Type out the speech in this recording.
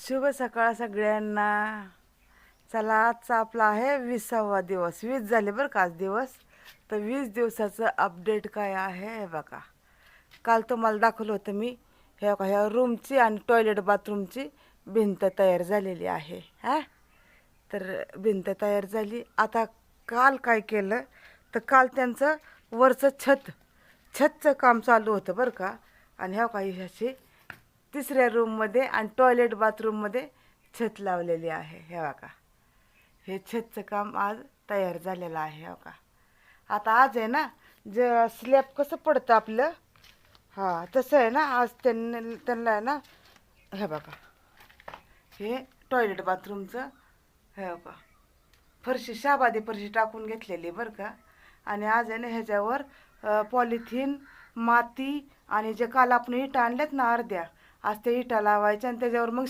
शुभ सकाळ सगळ्यांना. चला, आजचा आपला आहे 20वा दिवस. 20 झाले बरं का आज दिवस. तर 20 दिवसाचं अपडेट काय आहे हे बघा. काल तुम्हाला दाखवलं होतं मी. हे बघा, ह्या रूमची आणि टॉयलेट बाथरूमची भिंत तयार झालेली आहे. तर भिंत तयार झाली. आता काल काय केलं तर काल त्यांचं वरचं छतचं काम चालू होतं बरं का. आणि ह्या काही ह्याची तिसऱ्या रूममध्ये आणि टॉयलेट बाथरूममध्ये छत लावलेली आहे. हे बघा, हे छतचं काम आज तयार झालेलं आहे. हो का. आता आज आहे ना, जे स्लॅब कसं पडतं आपलं, तसं आहे ना आज त्यांना आहे ना. हे बघा, हे टॉयलेट बाथरूमचं हे बघा फरशी, शाबादी फरशी टाकून घेतलेली बरं का. आणि आज आहे ना ह्याच्यावर पॉलिथिन, माती आणि जे काल आपण इटा आणल्यात ना अर्ध्या, आज त्या इटा लावायच्या आणि त्याच्यावर मग